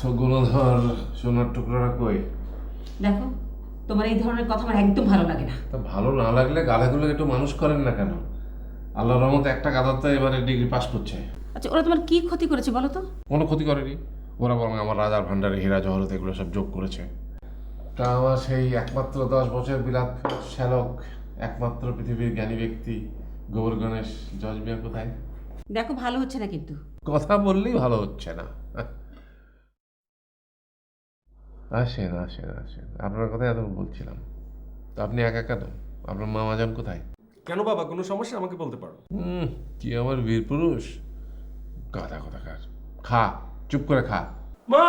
তো গুণধর সোনার টুকরাটা কই? দেখো, তোমার এই ধরনের কথা আমার একদম ভালো লাগে না। তা ভালো না লাগলে গাধাগুলো একটু মানুষ করেন না কেন? আল্লাহর রহমতে একটা গাধার তো এবারে ডিগ্রি পাস করছে। আচ্ছা, ওরা তোমার কি ক্ষতি করেছে বলো তো? কোনো ক্ষতি করেনি, ওরা বরং আমার রাজার ভান্ডারে হীরা জহরত এগুলো সব যোগ করেছে। তা আমার সেই একমাত্র 10 বছর বিলাত শ্যালক, একমাত্র পৃথিবীর জ্ঞানী ব্যক্তি গোবর গণেশ জজ মিয়া কোথায়? দেখো, ভালো হচ্ছে না কিন্তু। কথা বললেই ভালো হচ্ছে না। আসেন আসেন আসেন, আপনার কথাই এত বলছিলাম। তো আপনি একা কেন? আপনার মামা যান কোথায়? কেন বাবা, কোনো সমস্যা আমাকে বলতে পারো। কি আমার বীর পুরুষ, গাধা কথাকার। খা, চুপ করে খা। মা!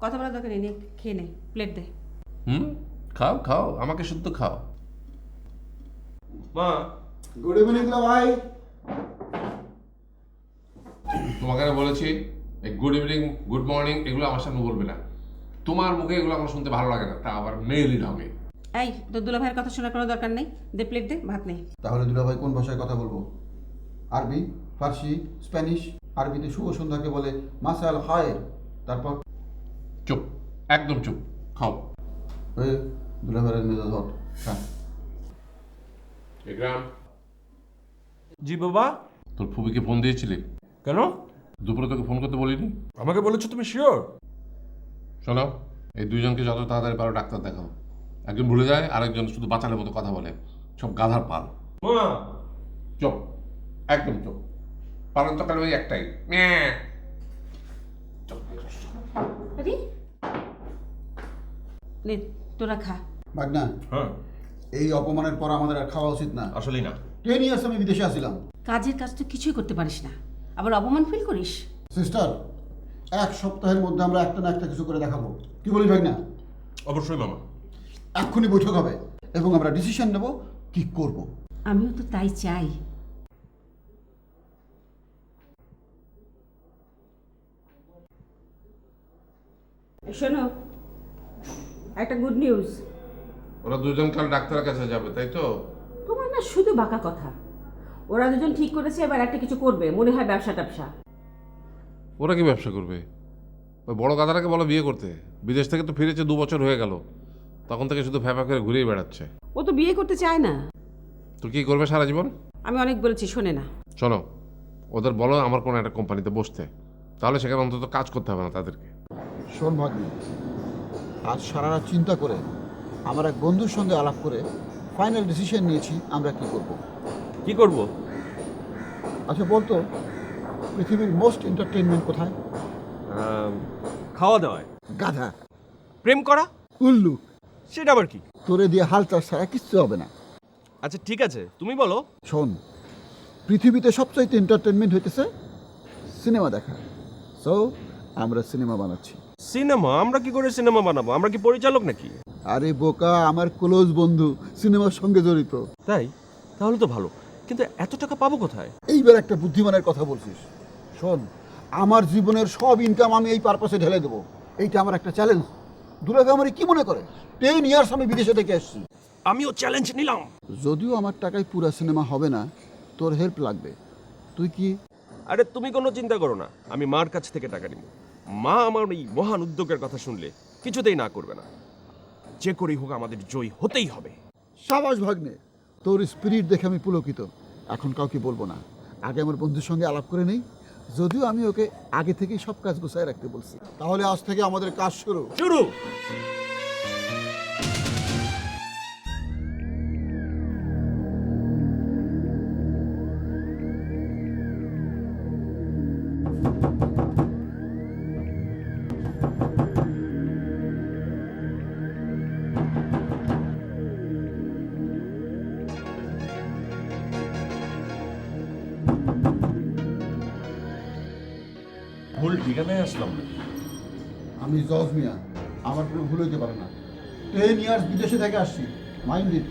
কথা বলার দরকার নেই, খেয়ে নে, প্লেট দে। খাও খাও, আমাকে শুদ্ধ খাও। মা! গুড ইভিনিং ভাই। তোমাকে না বলেছি এই গুড ইভিনিং, গুড মর্নিং এগুলো আমার সামনে বলবে না। তোমার মুখে এগুলো আমার শুনতে ভালো লাগে না, তা আবার মেয়েলি ঢঙে। এই, তোর দুলা ভাইয়ের কথা শোনার কোনো দরকার নেই। দে প্লেট দে, ভাত নেই। তাহলে দুলাভাই কোন ভাষায় কথা বলবো? আরবি, ফার্সি, স্প্যানিশ? আরবিতে শুভ সন্ধ্যাকে বলে মাসাল খায়ের। তারপর চুপ, একদম চুপ, খাও। দুলাভাইয়ের মেজাজ হট। হ্যাঁ, ইকরাম, জি বাবা। তোর ফুবিকে ফোন দিয়েছিলি? কেন? দুপুরে তোকে ফোন করতে বলিনি? আমাকে বলেছো তুমি শিওর? শোনো, এই দুইজনকে যত তাড়াতাড়ি পারো ডাক্তার দেখাও। একজন ভুলে যায়, আরেকজন শুধু বাচ্চাদের মতো কথা বলে। সব গাধার পাল। মা! চুপ, একদম চুপ। পালন তো কাল ওই একটাই, ম্যাঁ। চুপ। আরে নে, তোরা খা। ভাগনা, হ্যাঁ, এই অপমানের পর আমাদের আর খাওয়া উচিত না। আসলেই না। 10 ইয়ার্স আমি বিদেশে আসছিলাম। কাজের কাজ তো কিছুই করতে পারিস না, আবার অপমান ফিল করিস। সিস্টার, 1 সপ্তাহের মধ্যে আমরা একটা না একটা কিছু করে দেখাবো। কি বলি ভাগনা? অবশ্যই মামা। এক্ষুনি বৈঠক হবে এবং আমরা ডিসিশন নেব কি করব। আমিও তো তাই চাই। শোনো, একটা গুড নিউজ। ওরা দুজন কাল ডাক্তারের কাছে যাবে, তাই তো? তোমার না শুধু বাঁকা কথা। ওরা দুজন ঠিক করেছে এবার একটা কিছু করবে, মনে হয় ব্যবসা ট্যাবসা। ওরা কি ব্যবসা করবে? ওই বড় গাধাটাকে বলো বিয়ে করতে। বিদেশ থেকে তো ফিরেছে 2 বছর হয়ে গেল, তখন থেকে শুধু ফ্যাপা করে ঘুরেই বেড়াচ্ছে। ও তো বিয়ে করতে চায় না। তো কি করবে সারা জীবন? আমি অনেক বলেছি, শোনে না। শোনো, ওদের বলো আমার কোনো একটা কোম্পানিতে বসতে, তাহলে সেখানে অন্তত কাজ করতে হবে না তাদেরকে। শোন ভাগ্নি, আজ সারা রাত চিন্তা করে আমার এক বন্ধুর সঙ্গে আলাপ করে ফাইনাল ডিসিশন নিয়েছি আমরা কি করব। কি করব? আচ্ছা বলতো, পৃথিবীর মোস্ট এন্টারটেইনমেন্ট কোথায়? খাওয়া দাওয়ায়। গাধা, প্রেম করা? উল্লু, সেটা আবার কি? তোরে দিয়ে হাল চাষ ছাড়া কিচ্ছু হবে না। আচ্ছা ঠিক আছে, তুমি বলো। শোন, পৃথিবীতে সবচাইতে এন্টারটেনমেন্ট হইতেছে সিনেমা দেখা। সো আমরা সিনেমা বানাচ্ছি। সিনেমা? আমরা কি করে সিনেমা বানাবো? আমরা কি পরিচালক নাকি? আরে বোকা, আমার ক্লোজ বন্ধু সিনেমার সঙ্গে জড়িত। তাই? তাহলে তো ভালো, কিন্তু এত টাকা পাবো কোথায়? এইবার একটা বুদ্ধিমানের কথা বলছিস। শোন, আমার জীবনের সব ইনকাম আমি এই পারপাসে ঢেলে দেবো। এইটা আমার একটা চ্যালেঞ্জ। দুলাভাই আমার কি মনে করে 10 ইয়ার্স আমি বিদেশে থেকে আসছি। আমিও চ্যালেঞ্জ নিলাম। যদিও আমার টাকায় পুরা সিনেমা হবে না, তোর হেল্প লাগবে। তুই কি? আরে তুমি কোনো চিন্তা করো না, আমি মার কাছ থেকে টাকা নিব। মা আমার এই মহান উদ্যোগের কথা শুনলে কিছুতেই না করবে না। যে করেই হোক আমাদের জয় হতেই হবে। সাবাস ভাগ্নে, তোর স্পিরিট দেখে আমি পুলকিত। এখন কাউকে বলবো না, আগে আমার বন্ধুর সঙ্গে আলাপ করে নেই। যদিও আমি ওকে আগে থেকেই সব কাজ গোছায় রাখতে বলছি। তাহলে আজ থেকে আমাদের কাজ শুরু। ভুল ঠিকানায় আসলাম না। আমি জজ মিয়া, আমার কোনো ভুল হইতে পারে না। 10 ইয়ার্স বিদেশে থেকে আসছি, মাইন্ড ইট।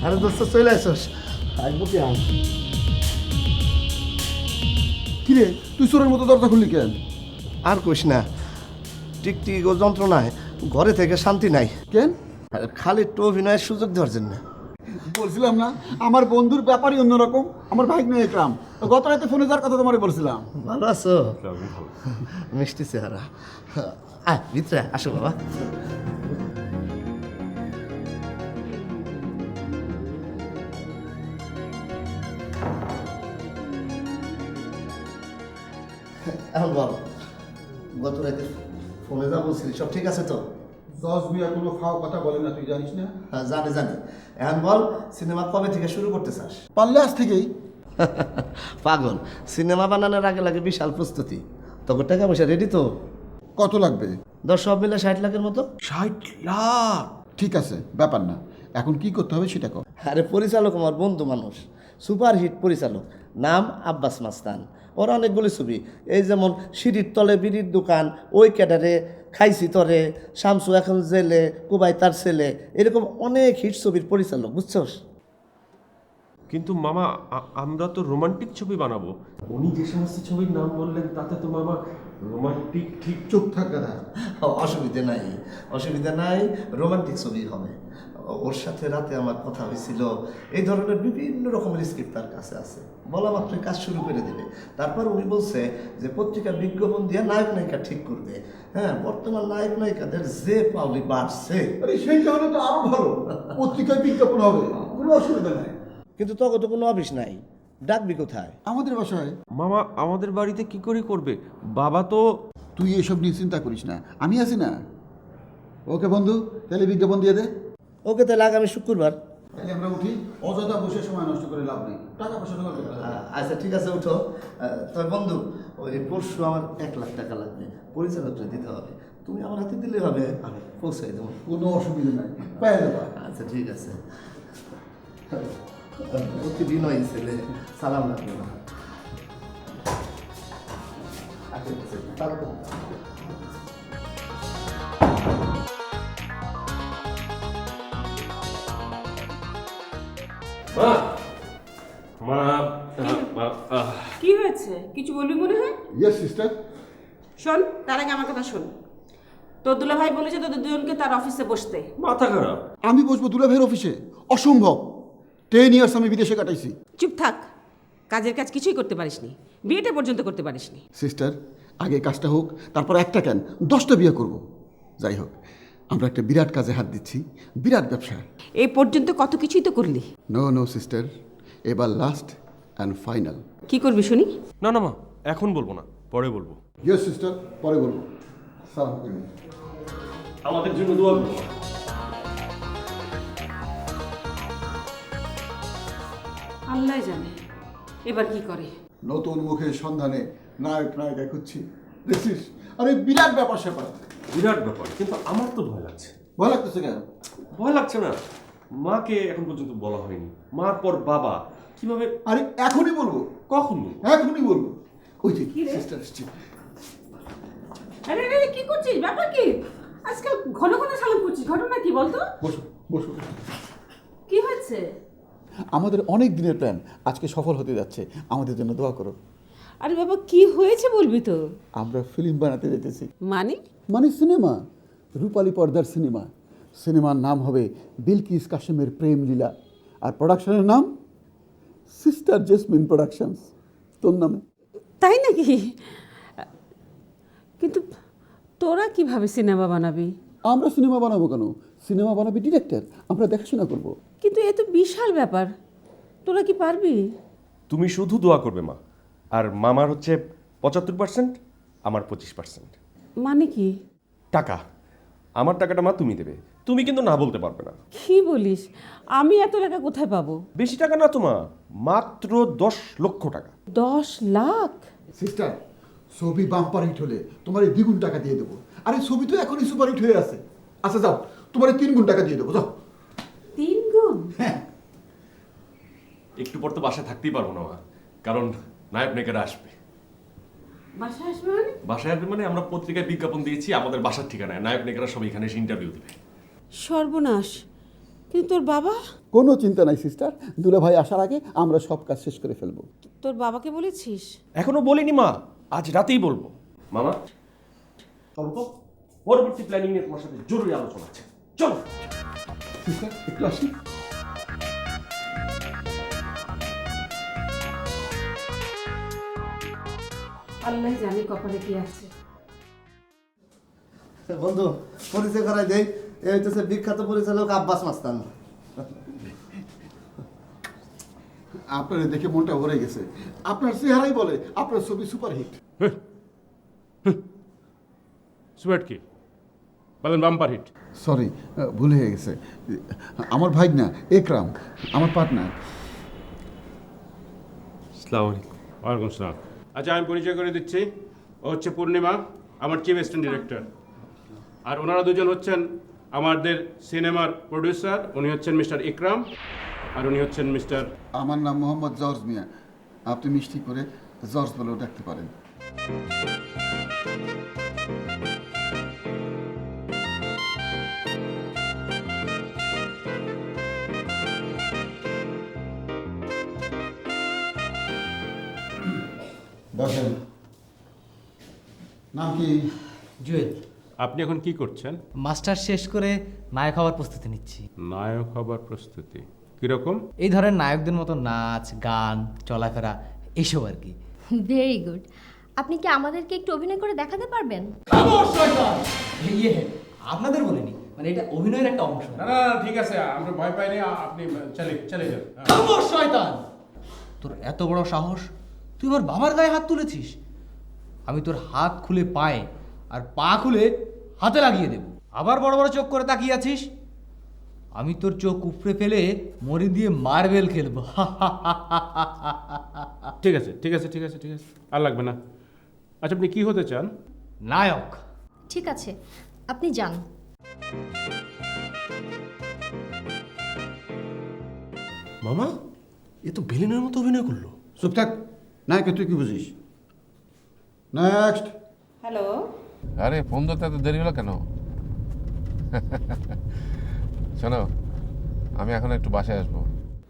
আরে দোস্ত চলে আসস, আসবো কি আম? কিরে, তুই চোরের মতো দরজা খুললি কেন? আর কইস না, টিকটিক ও যন্ত্রণায় ঘরে থেকে শান্তি নাই। কেন? আর খালি একটু অভিনয়ের সুযোগ দেওয়ার জন্য। বলছিলাম না আমার বন্ধুর ব্যাপারই অন্যরকম, আমার ভাই নয় একরাম। গত রাতে ফোনে যাওয়ার কথা তোমার বলছিলাম। ভালো আছো? মিষ্টি চেহারা। আয় ভিতরে আসো বাবা। এখন বল, গত রাতে ফোনে যা বলছিলি সব ঠিক আছে তো? জজ মিয়া কোনো খাওয়া কথা বলে না, তুই জানিস না? হ্যাঁ জানি জানি। এখন বল, সিনেমা কবে থেকে শুরু করতে চাস? পারলে আজ থেকেই। পাগল, সিনেমা বানানোর আগে লাগে বিশাল প্রস্তুতি। তখন টাকা পয়সা রেডি তো? কত লাগবে? দশ সব মিলে 60 লাখের মতো। 60 লাখ? ঠিক আছে, ব্যাপার না। এখন কি করতে হবে সেটা কর। আরে পরিচালক আমার বন্ধু মানুষ, সুপারহিট পরিচালক, নাম আব্বাস মাস্তান। ওর অনেকগুলি ছবি, এই যেমন সিঁড়ির তলে বিড়ির দোকান, ওই ক্যাডারে, খাইছি তরে, শামসু এখন জেলে, কুবাই তার ছেলে, এরকম অনেক হিট ছবির পরিচালক, বুঝছস? কিন্তু মামা আমরা তো রোমান্টিক ছবি বানাবো। উনি যে সমস্ত ছবির নাম বললেন তাতে তো মামা রোমান্টিক ঠিক। চুপ থাক দাদা। অসুবিধে নাই, অসুবিধা নাই, রোমান্টিক ছবি হবে। ওর সাথে রাতে আমার কথা হয়েছিল, এই ধরনের বিভিন্ন রকমের স্ক্রিপ্ট তার কাছে আছে, বলা মাত্রই কাজ শুরু করে দেবে। তারপর উনি বলছে যে পত্রিকার বিজ্ঞাপন দিয়ে নায়ক নায়িকা ঠিক করবে। হ্যাঁ, বর্তমান নায়ক নায়িকাদের যে পাউলি বাড়ছে। আরে সেইটা হলে তো আরো ভালো, পত্রিকায় বিজ্ঞাপন হবে, কোনো অসুবিধা নাই। কিন্তু তখন তো কোনো অফিস নাই, ডাকবি কোথায়? আমাদের বাসায়। মামা আমাদের বাড়িতে কি করে করবে? বাবা তো। তুই এসব নিয়ে চিন্তা করিস না, আমি আছি না। ওকে বন্ধু, তাহলে বিজ্ঞাপন দিয়ে দে। ওকে, তাহলে আগামী শুক্রবার। তাহলে আমরা উঠি, অযথা বসে সময় নষ্ট করে লাভ নেই, টাকা পয়সা জোগাড় করতে হবে। আচ্ছা ঠিক আছে, উঠো। তবে বন্ধু, ওই পরশু আমার 1 লাখ টাকা লাগবে, পরিচালকটা দিতে হবে। তুমি আমার হাতে দিলে হবে, আমি পৌঁছাই দেবো। কোনো অসুবিধা নাই, পেয়ে যাবা। আচ্ছা ঠিক আছে। অতি বিনয়ী ছেলে, সালাম রাখবে না। আচ্ছা, ঠিক আছে, তারপর মা মা কি হয়েছে? কিছু বলবি মনে হয়? Yes sister. শোন, তার আগে আমার কথা শোন। তোর দুলাভাই বলেছে তোদের দুজনকে তার অফিসে বসতে। মাথা খারাপ। আমি বসবো দুলা ভাইয়ের অফিসে? অসম্ভব। 10 ইয়ার্স আমি বিদেশে কাটাইছি। চুপ থাক, কাজের কাজ কিছুই করতে পারিসনি, বিয়েটা পর্যন্ত করতে পারিসনি। সিস্টার, আগে কাজটা হোক, তারপর একটা কেন 10টা বিয়ে করব। যাই হোক, আমরা একটা বিরাট কাজে হাত দিচ্ছি, বিরাট ব্যবসা। এই পর্যন্ত কত কিছুই তো করলি। নো নো সিস্টার, এবার লাস্ট অ্যান্ড ফাইনাল। কি করবি শুনি? না না মা, এখন বলবো না, পরে বলবো। ইয়েস সিস্টার, পরে বলবো। সালাম আলাইকুম। আমাদের জন্য দোয়া করো। আল্লাহ জানে এবার কি করে। নতুন মুখের সন্ধানে নায়ক নায়িকা খুঁজছি, দেখছিস? আরে বিরাট ব্যাপার স্যাপার। বিরাট ব্যাপার, কিন্তু আমার তো ভয় লাগছে। ভয় লাগতেছে কেন? ভয় লাগছে না, মাকে এখন পর্যন্ত বলা হয়নি, মার পর বাবা, কিভাবে? আরে এখনই বলবো, কখন? এখনই বলবো। ওই যে কি রে? সিস্টার আসছে। আরে আরে কি করছিস? ব্যাপার কি? আজকাল ঘন ঘন সালাম করছিস, ঘটনা কি বলতো? বসো বসো। কি হয়েছে? আমাদের অনেক দিনের প্ল্যান আজকে সফল হতে যাচ্ছে, আমাদের জন্য দোয়া করো। আরে বাবা, কি হয়েছে বলবি তো? আমরা ফিল্ম বানাতে যেতেছি। মানে? মানে সিনেমা, রূপালী পর্দার সিনেমা। সিনেমার নাম হবে বিলকিস কাশেমের প্রেম লীলা, আর প্রোডাকশনের নাম সিস্টার জেসমিন প্রোডাকশনস, তোর নামে। তাই নাকি? কিন্তু তোরা কিভাবে সিনেমা বানাবি? আমরা সিনেমা বানাবো কেন? সিনেমা বানাবি ডিরেক্টর, আমরা দেখাশোনা করব। কিন্তু এ তো বিশাল ব্যাপার, তোরা কি পারবি? তুমি শুধু দোয়া করবে মা, আর মামার হচ্ছে 75%, আমার 25%। মানে কি? টাকা, আমার টাকাটা মা তুমি দেবে, তুমি কিন্তু না বলতে পারবে না। কি বলিস? আমি এত টাকা কোথায় পাবো? বেশি টাকা না তো মা, মাত্র 10 লক্ষ টাকা। 10 লাখ? সিস্টার, ছবি বাম্পার হিট হলে তোমার এই 2 গুণ টাকা দিয়ে দেবো। আরে ছবি তো এখনই সুপার হিট হয়ে আছে। আচ্ছা যাও, তোমার 3 গুণ টাকা দিয়ে দেবো, যাও। 3 গুণ? হ্যাঁ। একটু পর তো বাসায় থাকতেই পারবো না মা, কারণ নায়ক নায়িকারা আসবে। বাসায় আসবে মানে? বাসায় আসবে মানে আমরা পত্রিকায় বিজ্ঞাপন দিয়েছি আমাদের বাসার ঠিকানায়, নায়ক নায়িকারা সব এখানে এসে ইন্টারভিউ দেবে। সর্বনাশ! কিন্তু তোর বাবা? কোনো চিন্তা নাই সিস্টার, দুলা ভাই আসার আগে আমরা সব কাজ শেষ করে ফেলবো। তোর বাবাকে বলেছিস? এখনো বলিনি মা, আজ রাতেই বলবো। মামা চলো তো, পরবর্তী প্ল্যানিং নিয়ে তোমার সাথে জরুরি আলোচনা আছে, চলো। সিস্টার একটু আসি। আল্লাহ জানে কপালে কি আছে। বন্ধু পরিচয় করাই দেই, এই হইতেছে বিখ্যাত পরিচালক আব্বাস মাস্তান। আপনার দেখে মনটা ভরে গেছে। আপনার চেহারাই বলে আপনার ছবি সুপারহিট। সুয়েট কি বলেন? Bumper hit. সরি, ভুল হয়ে গেছে। আমার ভাইগনা একরাম, আমার পার্টনার। আসসালামু আলাইকুম। ওয়ালাইকুম সালাম। আচ্ছা, আমি পরিচয় করে দিচ্ছি। ও হচ্ছে পূর্ণিমা, আমার চিফ অ্যাসিস্ট্যান্ট ডিরেক্টর। আর ওনারা দুজন হচ্ছেন আমাদের সিনেমার প্রডিউসার। উনি হচ্ছেন মিস্টার ইকরাম, আর উনি হচ্ছেন মিস্টার। আমার নাম মোহাম্মদ জর্জ মিয়া, আপনি মিষ্টি করে জর্জ বলেও ডাকতে পারেন। বসেন। নাম কি? জুয়েল। আপনি এখন কি করছেন? মাস্টার শেষ করে নায়ক হওয়ার প্রস্তুতি নিচ্ছি। নায়ক হবার প্রস্তুতি কিরকম? এই ধরনের নায়কদের মতো নাচ, গান, চলাফেরা এইসব আর কি। Very good. আপনি কি আমাদেরকে একটু অভিনয় করে দেখাতে পারবেন? ইয়ে, আপনাদের বলিনি, মানে এটা অভিনয়ের একটা অংশ। না না ঠিক আছে, আমরা ভয় পাইনি। আপনি চলে যান। শয়তান, তোর এত বড় সাহস, তুই আমার বাবার গায়ে হাত তুলেছিস? আমি তোর হাত খুলে পায়ে আর পা খুলে হাতে লাগিয়ে দেব। আবার বড় বড় চোখ করে তাকিয়ে আছিস? আমি তোর চোখ উপড়ে ফেলে মরি দিয়ে মার্বেল খেলবো। ঠিক আছে ঠিক আছে ঠিক আছে ঠিক আছে, আর লাগবে না। আচ্ছা, আপনি কি হতে চান? নায়ক। ঠিক আছে, আপনি যান। মামা, এ তো ভিলেনের মতো অভিনয় করলো। চুপ থাক, নায়কে তুই কি বুঝিস? নেক্সট। হ্যালো, আরে ফোন ধরতে এত দেরি হলো কেন? শোনো, আমি এখন একটু বাসায় আসবো।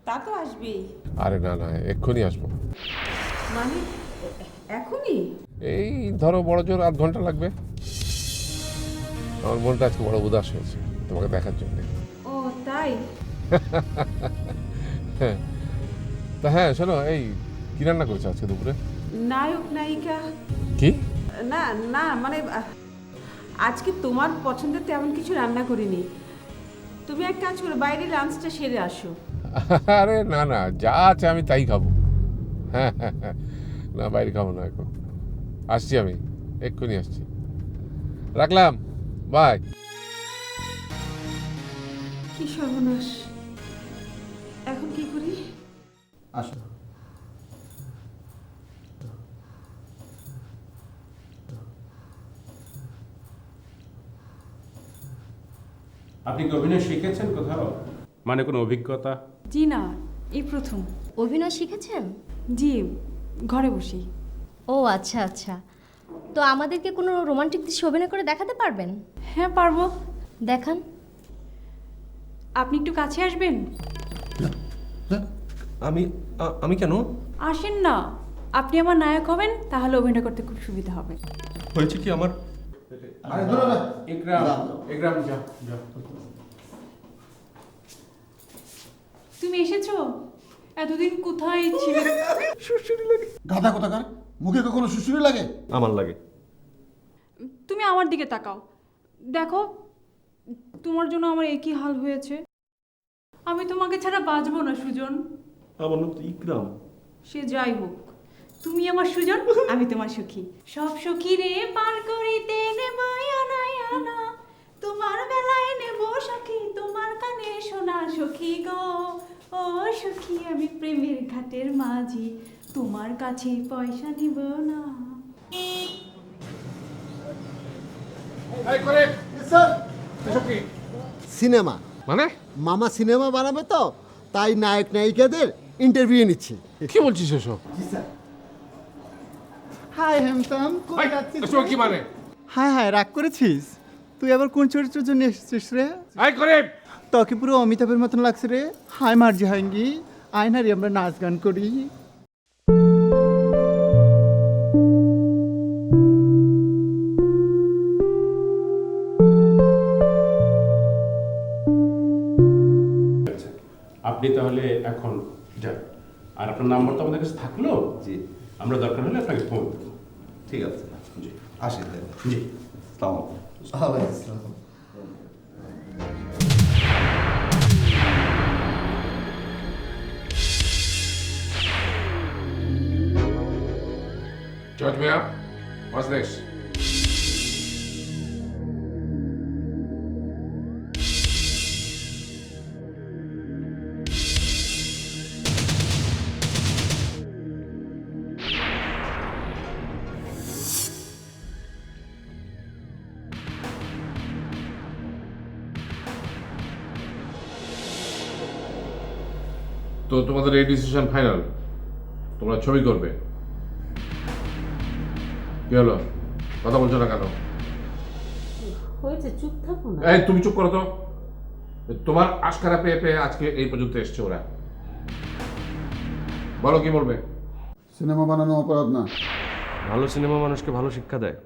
তা তো আসবেই। আরে না না, এক্ষুনি আসবো। মানে এখনই? এই ধরো বড় জোর আধ ঘন্টা লাগবে। আমার মনটা আজকে বড় উদাস হয়েছে তোমাকে দেখার জন্য। ও তাই? তা হ্যাঁ, শোনো, এই কি রান্না করেছো আজকে দুপুরে? নায়ক নায়িকা? কি? না না, মানে আজকে তোমার পছন্দের তেমন কিছু রান্না করিনি। তুমি এক কাজ করো, বাইরে লাঞ্চটা সেরে আসো। আরে না না, যা আছে আমি তাই খাবো। হ্যাঁ হ্যাঁ হ্যাঁ, না বাইরে খাবো না এখন। আসছি আমি, এক্ষুনি আসছি। রাখলাম, বাই। কি সর্বনাশ, এখন কি করি? আসো। আপনি কি অভিনয় শিখেছেন কোথাও? মানে কোনো অভিজ্ঞতা? জি না, এই প্রথম। অভিনয় শিখেছেন? জি, ঘরে বসি। ও আচ্ছা আচ্ছা। তো আমাদেরকে কোনো রোমান্টিক দৃশ্য অভিনয় করে দেখাতে পারবেন? হ্যাঁ পারবো। দেখান। আপনি একটু কাছে আসবেন? আমি কেন? আসেন না, আপনি আমার নায়ক হবেন, তাহলে অভিনয় করতে খুব সুবিধা হবে। হয়েছে কি আমার? আরে ধরো না। ইকরাম, ইকরাম যা যা। তুমি এসেছো? এতদিন কোথায় ছিলে? গাধা কোথাকার, মুখে কখনো শুশুরি লাগে? আমার লাগে। তুমি আমার দিকে তাকাও, দেখো তোমার জন্য আমার একই হাল হয়েছে। আমি তোমাকে ছাড়া বাঁচবো না সুজন। আমার নাম তো ইকরাম। সে যাই হোক, তুমি আমার সুজন, আমি তোমার সখী। সব সখী রে পার করিতে নেব আনায় আনা, তোমার বেলায় নেব সখী, তোমার কানে শোনা সখী গো। ও সখী, আমি প্রেমের ঘাটের মাঝি, তোমার কাছে পয়সা নিব না। এই করে এসব কি? সিনেমা মানে মামা সিনেমা বানাবে তো, তাই নায়ক নায়িকাদের ইন্টারভিউ নিচ্ছি। কি বলছিস এসব? হাই হ্যামসাম, কই যাচ্ছিস? এসব কি মানে? হাই হাই, রাগ করেছিস? তুই আবার কোন চরিত্রের জন্য এসেছিস রে? এই করে তোকে পুরো অমিতাভের মতন লাগছে রে। হাই মার জাহাঙ্গি, আয় না রে, আমরা নাচ গান করি। আপনি তাহলে এখন যান। আর আপনার নাম্বার তো আমাদের কাছে থাকলো। জি। আমরা দরকার হলে আপনাকে ফোন দেবো। ঠিক আছে জি আসি তাহলে। জি আসসালামু আলাইকুম। ওয়ালাইকুম আসসালাম। George Mia, what's next? তো তোমাদের এই ডিসিশন ফাইনাল, তোমরা ছবি করবে? কি হলো, কথা বলছো না কেন? হয়েছে, চুপ থাকো না। এই তুমি চুপ করো তো। তোমার আশকারা পেয়ে পেয়ে আজকে এই পর্যন্ত এসছে ওরা। বলো কি বলবে? সিনেমা বানানো অপরাধ না। ভালো সিনেমা মানুষকে ভালো শিক্ষা দেয়।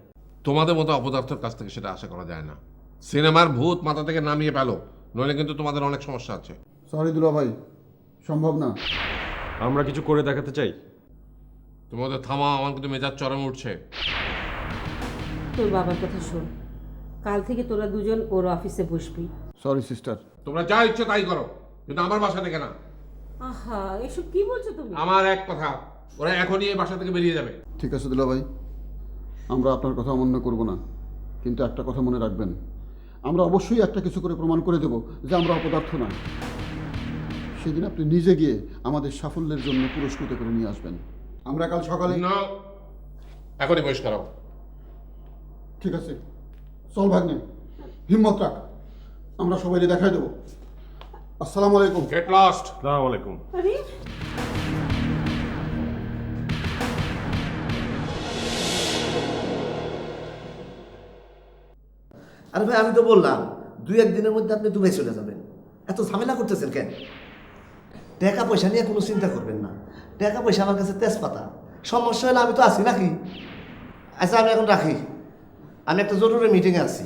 তোমাদের মতো অপদার্থের কাছ থেকে সেটা আশা করা যায় না। সিনেমার ভূত মাথা থেকে নামিয়ে পেলো, নইলে কিন্তু তোমাদের অনেক সমস্যা আছে। সরি দুলা ভাই, সম্ভব না। আমরা কিছু করে দেখাতে চাই। তোমাদের থামা, আমার কিন্তু মেজাজ চরমে উঠছে। তোর বাবার কথা শোন, কাল থেকে তোরা দুজন ওর অফিসে বসবি। Sorry sister. তোমরা যা ইচ্ছে তাই করো, কিন্তু আমার বাসা থেকে না। আহা, এসব কি বলছো তুমি? আমার এক কথা, ওরা এখনই এই বাসা থেকে বেরিয়ে যাবে। ঠিক আছে দুলা ভাই, আমরা আপনার কথা অমান্য করব না, কিন্তু একটা কথা মনে রাখবেন, আমরা অবশ্যই একটা কিছু করে প্রমাণ করে দেব যে আমরা অপদার্থ না। সেদিন আপনি নিজে গিয়ে আমাদের সাফল্যের জন্য পুরস্কৃত করে নিয়ে আসবেন। আমরা কাল সকালে। না, এখনই বহিষ্কার হও। ঠিক আছে, চল ভাগ্নে, হিম্মত রাখ, আমরা সবাই দেখাই দেবো। আসসালামু আলাইকুম। Get lost. আসসালামু আলাইকুম। আরে আরে ভাই, আমি তো বললাম 2-1 দিনের মধ্যে আপনি দুবাই চলে যাবেন। এত ঝামেলা করতেছেন কেন? টাকা পয়সা নিয়ে কোনো চিন্তা করবেন না। টাকা পয়সা আমার কাছে তেজপাতা, সমস্যা হলে আমি তো আছি নাকি? আচ্ছা, আমি এখন রাখি, আমি একটা জরুরি মিটিংয়ে আছি।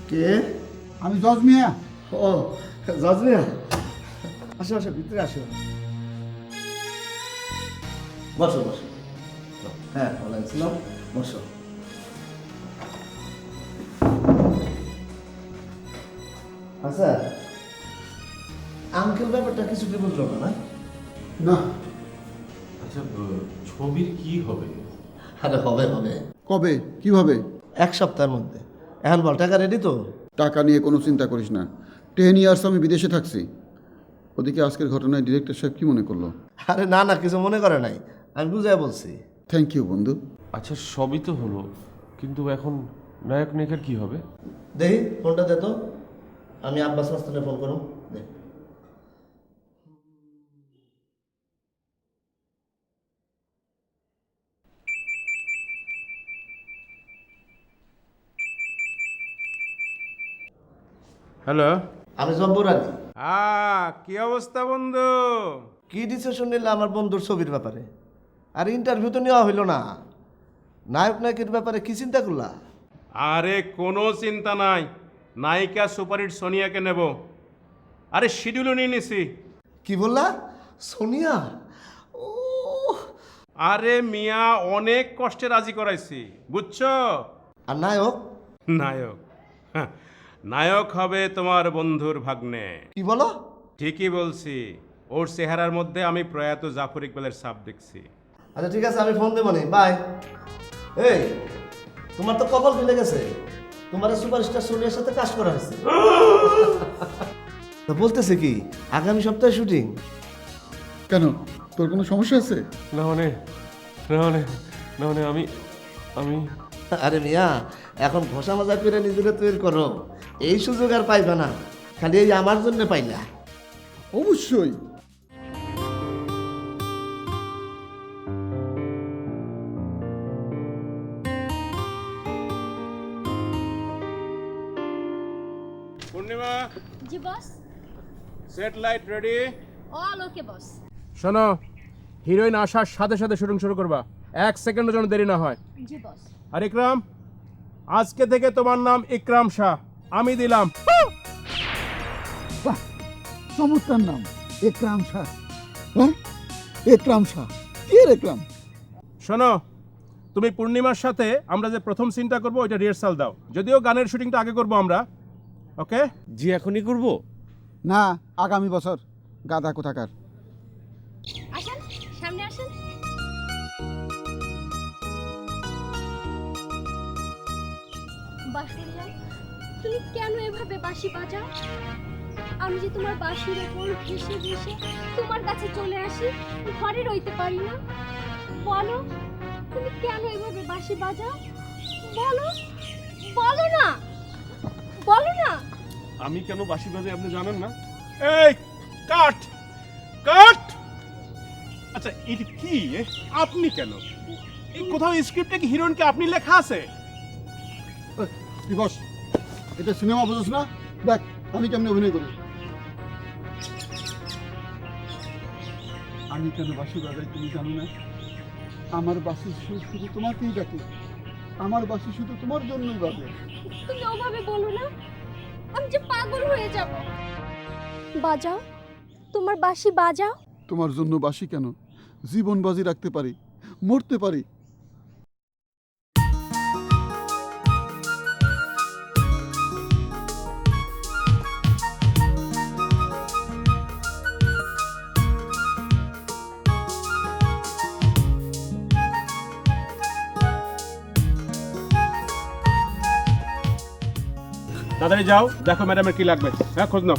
কে? আমি জজ মিয়া। ও, জজ মিয়া, আসো আসো, ভিতরে আসো। বসো বসো। হ্যাঁ, ভালো আছিলাম, বসো। আচ্ছা, আঙ্কেল ব্যাপারটা কিছু কি বুঝলো না? না। আচ্ছা, ছবির কি হবে? আরে হবে হবে, কবে, কিভাবে? 1 সপ্তাহের মধ্যে। এখন বল, টাকা রেডি তো? টাকা নিয়ে কোনো চিন্তা করিস না। 10 ইয়ার্স আমি বিদেশে থাকছি। ওদিকে আজকের ঘটনায় ডিরেক্টর সাহেব কি মনে করলো? আরে না না, কিছু মনে করে নাই, আমি বুঝাই বলছি। থ্যাংক ইউ বন্ধু। আচ্ছা, সবই তো হলো, কিন্তু এখন নায়ক নায়িকার কি হবে? দেখি ফোনটা দে তো, আমি আব্বাস মাস্তানে ফোন করুন। দে। হ্যালো। আমি জব্বর আলী। কি অবস্থা বন্ধু? কি ডিসিশন নিলে আমার বন্ধুর ছবির ব্যাপারে? আর ইন্টারভিউ তো নেওয়া হইল না, নায়ক নায়কের ব্যাপারে কি চিন্তা করলা? আরে কোনো চিন্তা নাই, নায়িকা সুপারহিট সোনিয়াকে নেব। আরে শিডিউলও নিয়ে নিছি। কি বললা? সোনিয়া? ও, আরে মিয়া, অনেক কষ্টে রাজি করাইছি, বুঝছো? আর নায়ক? নায়ক? হ্যাঁ, নায়ক হবে তোমার বন্ধুর ভাগ্নে। কি বলো? ঠিকই বলছি, ওর চেহারার মধ্যে আমি প্রয়াত জাফর ইকবালের ছাপ দেখছি। আচ্ছা ঠিক আছে, আমি ফোন দেবো নি, বাই। এই, তোমার তো কপাল খুলে গেছে, তোমার সুপারস্টার সোনিয়ার সাথে কাজ করা হয়েছে। তা বলতেছে কি, আগামী সপ্তাহে শুটিং? কেন, তোর কোনো সমস্যা আছে? না মানে না মানে না মানে আমি আমি আরে মিয়া, এখন ঘষা মাজা করে নিজেরা তৈরি করো, এই সুযোগ আর পাইবে না, খালি এই আমার জন্য পাইলা। অবশ্যই। পূর্ণিমা, জি boss. Set light ready. All okay boss. শোনো, হিরোইন আসার সাথে সাথে শুটিং শুরু করবা, 1 সেকেন্ডের জন্য দেরি না হয়। জি বস। আর ইকরাম, আজকে থেকে তোমার নাম ইকরাম শাহ, আমি দিলাম। বাহ, চমৎকার নাম, একরাম শাহ। হ্যাঁ, একরাম শাহ। কে একরাম? শোনো, তুমি পূর্ণিমার সাথে আমরা যে প্রথম সিনটা করবো ওইটা রিহার্সাল দাও, যদিও গানের শুটিংটা আগে করবো আমরা। ওকে? জি এখনই করব? না, আগামী বছর। গাদা কোথাকার। আসেন, সামনে আসেন। বাঁশিয়া, তুমি কেন এভাবে বাঁশি বাজাও? আমি যে তোমার বাঁশির ওপর ভেসে ভেসে তোমার কাছে চলে আসি, ঘরে রইতে পারি না। বলো, তুমি কেন এভাবে বাঁশি বাজাও? বলো, বলো না, বলো না। আমি কেন বাঁশি বাজাই আপনি জানেন না? এই কাট কাট! আচ্ছা এটা কি? আপনি কেন? এই কোথাও স্ক্রিপ্টে কি হিরোইনকে আপনি লেখা আছে? দিবস, এটা সিনেমা বুঝছ না? দেখ আমি কেমনে অভিনয় করি। আমি কেন বাঁশি বাজাই তুমি জানো না? আমার বাঁশি সুর শুধু তোমাকেই ডাকে, আমার বাঁশি শুধু তোমার জন্যই বাজে। তুমি ওভাবে বলো না, আমি যে পাগল হয়ে যাব। বাজাও, তোমার বাঁশি বাজাও। তোমার জন্য বাঁশি কেন, জীবন বাজি রাখতে পারি, মরতে পারি। তাড়াতাড়ি যাও, দেখো ম্যাডামের কি লাগবে। হ্যাঁ, খোঁজ নাও।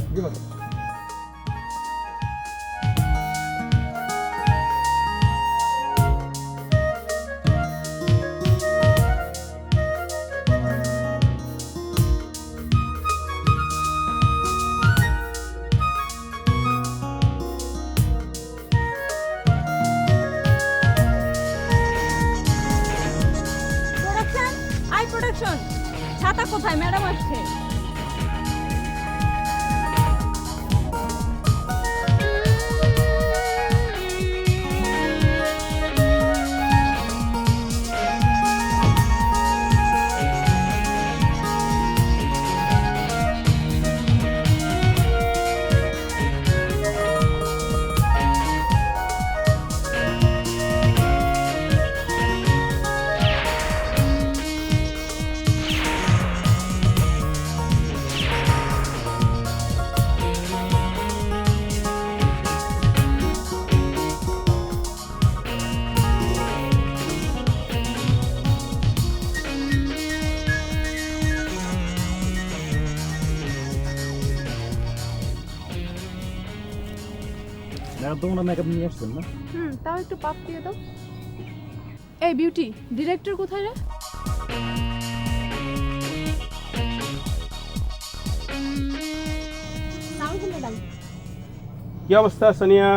প্রোডাকশন, আই প্রোডাকশন, ছাতা কোথায়? ম্যাডাম আসছে। তাও একটু পাপ দিয়ে দাও। এই বিউটি, ডিরেক্টর কোথায় রে? ম্যাডাম, কি অবস্থা সোনিয়া?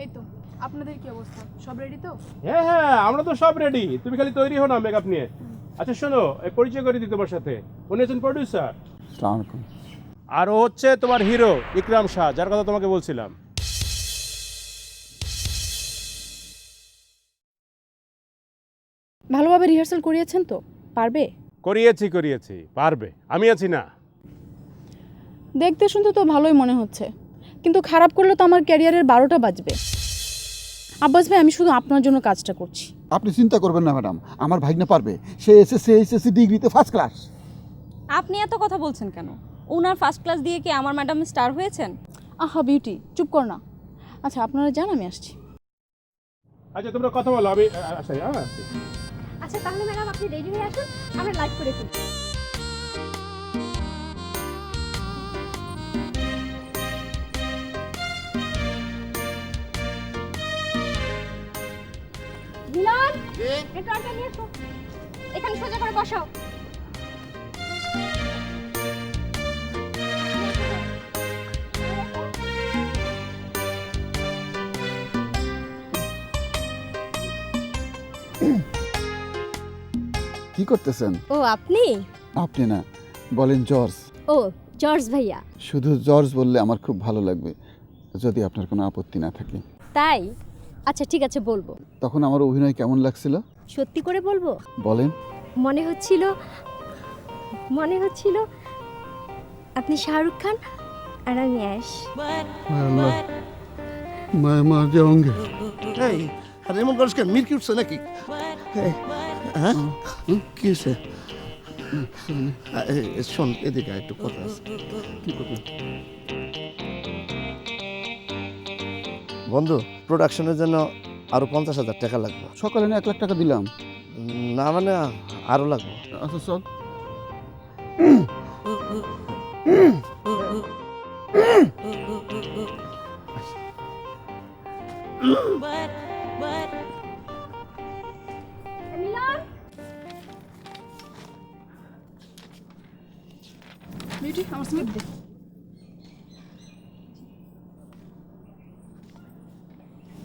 এই তো, আপনাদের কি অবস্থা? সব রেডি তো? হ্যাঁ হ্যাঁ, আমরা তো সব রেডি, তুমি খালি তৈরি হও না মেকআপ নিয়ে। আচ্ছা শোনো, এই পরিচয় করে দিই তোমার সাথে। উনি হচ্ছেন প্রডিউসার, আসসালামু আলাইকুম। আর ও হচ্ছে তোমার হিরো ইকরাম শাহ, যার কথা তোমাকে বলছিলাম। ভালোভাবে রিহার্সাল করিয়েছেন তো? পারবে? করিয়েছি, পারবে। আমি আছি না? দেখতে শুনতে তো ভালোই মনে হচ্ছে, কিন্তু খারাপ করলে তো আমার ক্যারিয়ারের 12টা বাজবে। আব্বাস ভাই, আমি শুধু আপনার জন্য কাজটা করছি। আপনি চিন্তা করবেন না ম্যাডাম, আমার ভাগ্নে পারবে। সে এসএসসি ডিগ্রিতে ফার্স্ট ক্লাস। আপনি এত কথা বলছেন কেন? ওনার ফার্স্ট ক্লাস দিয়ে কি আমার ম্যাডাম স্টার হয়েছেন? আহা বিউটি, চুপ কর না। আচ্ছা আপনারা যান, আমি আসছি। আচ্ছা তোমরা কথা বলো, আমি আসছি। আচ্ছা তাহলে ম্যাডাম আপনি রেডি হয়ে আসুন, আমরা লাইভ করে ফেলি। মিলন, এই ট্রলটা নিয়ে এসো, এখানে সোজা করে বসাও। কি করতেছেন? ও আপনি? আপনি না, বলেন জর্জ। ও জর্জ ভাইয়া। শুধু জর্জ বললে আমার খুব ভালো লাগবে, যদি আপনার কোনো আপত্তি না থাকে। তাই? আচ্ছা ঠিক আছে বলবো। তখন আমার অভিনয় কেমন লাগছিল সত্যি করে বলবো? বলেন। মনে হচ্ছিল আপনি শাহরুখ খান আর আমি অ্যাশ। मैं मर जाऊंगी। এই আরে এমন করিস কেন? মিরকি উঠছে নাকি? হ্যাঁ কি হয়েছে? শোন এদিকে একটু কথা আছে। কি কথা? বন্ধু, প্রোডাকশনের জন্য আরো 50,000 টাকা লাগবে। সকালে না 1 লাখ টাকা দিলাম। না মানে আরো লাগবে। আচ্ছা চল। মিলন,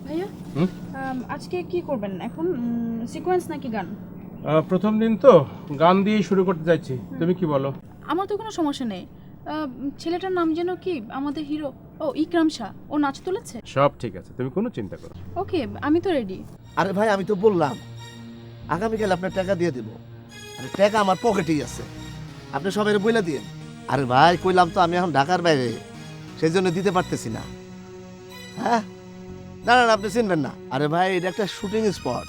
ভাইয়া আজকে কি করবেন এখন? সিকোয়েন্স নাকি গান? প্রথম দিন তো গান দিয়েই শুরু করতে যাচ্ছি, তুমি কি বলো? আমার তো কোনো সমস্যা নেই। ছেলেটার নাম যেন কি আমাদের হিরো? ও ইকরাম শাহ, ও নাচ তুলেছে। সব ঠিক আছে, তুমি কোনো চিন্তা করো। ওকে, আমি তো রেডি। আরে ভাই আমি তো বললাম আগামীকাল আপনার টাকা দিয়ে দেবো। আরে টাকা আমার পকেটেই আছে, আপনি সবাই বইলা দিয়ে। আরে ভাই কইলাম তো আমি এখন ঢাকার বাইরে, সেই জন্য দিতে পারতেছি না। হ্যাঁ না না আপনি চিনবেন না। আরে ভাই এটা একটা শুটিং স্পট।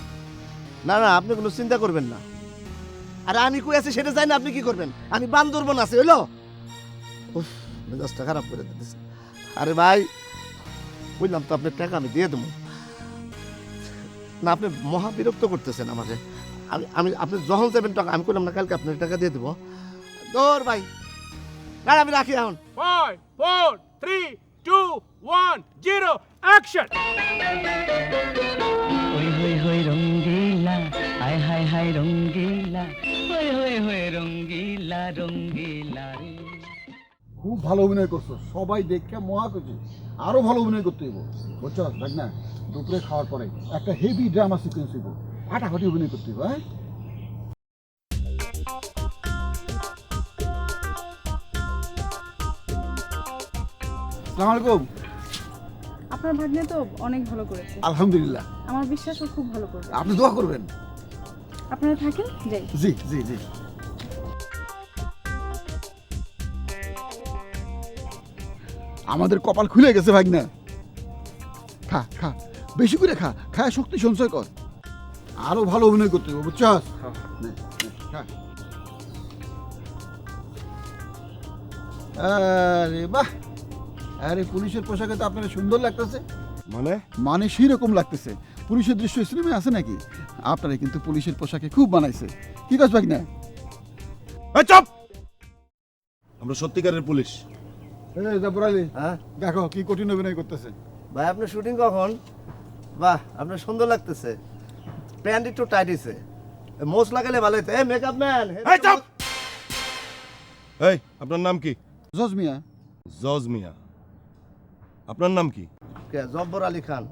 না না আপনি কোনো চিন্তা করবেন না। আরে আমি কই আছি সেটা জানি না, আপনি কি করবেন? আমি বান্দরবন আছি হইলো। উফ মেজাজটা খারাপ করে দিতেছে। আরে ভাই বললাম তো আপনার টাকা আমি দিয়ে দেবো না, আপনি মহা বিরক্ত করতেছেন আমাকে। আমি আপনি যখন যাবেন টাকা আমি করলাম না, কালকে আপনার টাকা দিয়ে দেবো। দৌর ভাই না আমি রাখি এখন। 5 4 3 2 1 0 অ্যাকশন। ওই হই হই রঙ্গিলা, হায় হায় হায় রঙ্গিলা, হই হই হই রঙ্গিলা রঙ্গিলা রে। খুব ভালো অভিনয় করছো, সবাই দেখে মহা খুশি। আরো ভালো অভিনয় করতে হইব, বুঝছো? দেখ না দুপুরে খাওয়ার পরে একটা হেভি ড্রামা সিকোয়েন্স হইব, ফাটাফাটি অভিনয় করতে হইব। হ্যাঁ আসসালামু আলাইকুম। আপনার ভাগ্নে তো অনেক ভালো করেছে। আলহামদুলিল্লাহ। আমার বিশ্বাস ও খুব ভালো করবে। আপনি দোয়া করবেন। আপনারা থাকেন, যাই। জি জি জি। আমাদের কপাল খুলে গেছে ভাগনা। খা খা, বেশি করে খা, খায় শক্তি সঞ্চয় কর। আরো ভালো অভিনয় করতে হবে, বুঝছস? আরে বাহ, আরে পুলিশের পোশাকে তো আপনার সুন্দর লাগতেছে। মানে সেই রকম লাগতেছে। পুলিশের দৃশ্য সিনেমায় আছে নাকি? আপনারা কিন্তু পুলিশের পোশাকে খুব বানাইছে। কি কাজ ভাগনা? চুপ! আমরা সত্যিকারের পুলিশ। এই জাবরালি, হ্যাঁ দেখো কি কঠিন অভিনয় করতেছে। ভাই আপনার শুটিং কখন? বাহ আপনার সুন্দর লাগতেছে। প্যান্ট একটু টাইট হয়েছে, মোজ লাগালে ভালো হতো। এই মেকআপ ম্যান। এই আপনার নাম কি? জজমিয়া। জজ মিয়া। আপনার নাম কি? জব্বর আলী খান।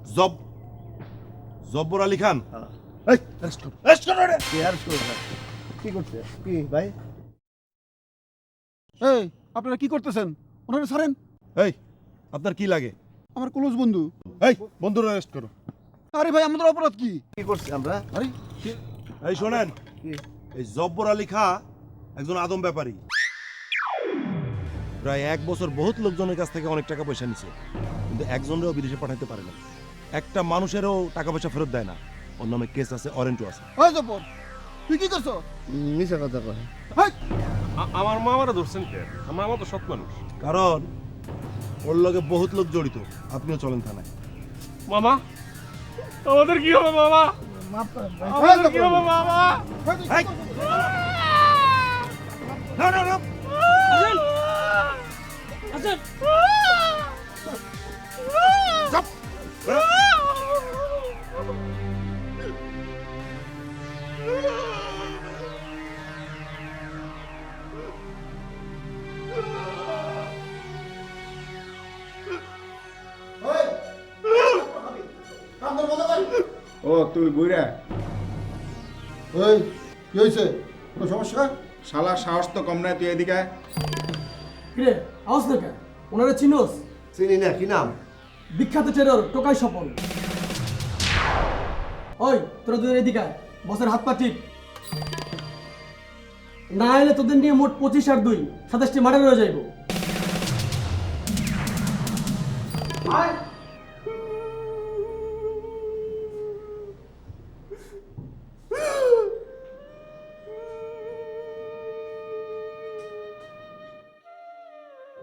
জব্বর আলী খান। এই রেস্ট কর। কি আর শুরু? কি করছে কি ভাই? এই আপনারা কি করতেছেন? ওনারা ছাড়েন। এই আপনার কি লাগে? আমার ক্লোজ বন্ধু। এই বন্ধুরা অ্যারেস্ট করো। আরে ভাই আমাদের অপরাধ কি? কি করছি আমরা? আরে এই শোনেন, কি? এই জব্বর আলী খা একজন আদম ব্যাপারী। প্রায় 1 বছর বহুত লোকজনের কাছ থেকে অনেক টাকা পয়সা নিছে, কিন্তু একজনেরও বিদেশে পাঠাতে পারে না। একটা মানুষেরও টাকা পয়সা ফেরত দেয় না। ওর নামে কেস আছে, ওয়ারেন্টও আছে। ওই জব্বর, তুই কি করছো? মিছা কথা কয়। হেই, আমার মামারা ধরছেন কে? আমার মামা তো সৎ মানুষ। কারণ ওর লগে বহুত লোক জড়িত। আপনিও চলেন থানায়। মামা আমাদের কি হবে মামা? আমাদের কি হবে মামা? এই! না না না! চুপ! ও তুই বুইরা এই কি হয়েছে? কোনো সমস্যা? শালা সাহস তো কম নাই, তুই এদিকে আয়। কিরে আওয়াজ না কেন? ওনারে চিনোস? চিনি না, কি নাম? বিখ্যাত টেরর টোকাই স্বপন। ওই তোরা দুজন এদিকে আয়, বসের হাত পা ঠিক না এলে তোদের নিয়ে মোট 25 আর 2 27টি মার্ডার হয়ে যাইব।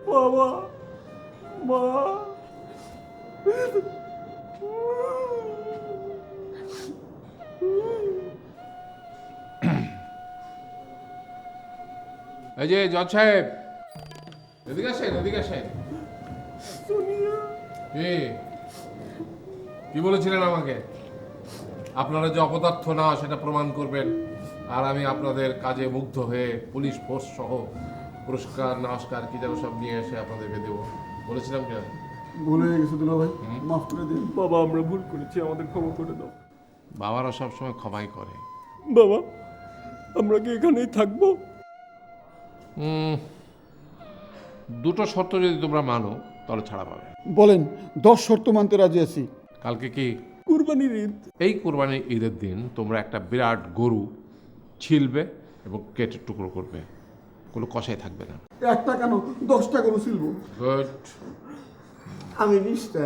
বাবা মা এই যে জজ সাহেব, এদিকে আসেন, এদিকে আসেন। কি বলেছিলেন আমাকে? আপনারা যে অপদার্থ না সেটা প্রমাণ করবেন, আর আমি আপনাদের কাজে মুগ্ধ হয়ে পুলিশ ফোর্স সহ পুরস্কার নমস্কার কি যেন সব নিয়ে এসে আপনাদেরকে দেবো বলেছিলাম কেন? ভুলে গেছে দুলা ভাই, মাফ করে দিন। বাবা আমরা ভুল করেছি, আমাদের ক্ষমা করে দাও। বাবারা সবসময় ক্ষমাই করে। বাবা আমরা কি এখানেই থাকবো? দুটো শর্ত যদি তোমরা মানো তাহলে ছাড়া পাবে। বলেন, 10 শর্ত মানতে রাজি আছি। কালকে কি কুরবানির ঈদ। এই কুরবানির ঈদের দিন তোমরা একটা বিরাট গরু ছিলবে এবং কেটে টুকরো করবে, কোনো কষাই থাকবে না। একটা কেন 10টা করে ছিলবো। গুড। আমি 20টা।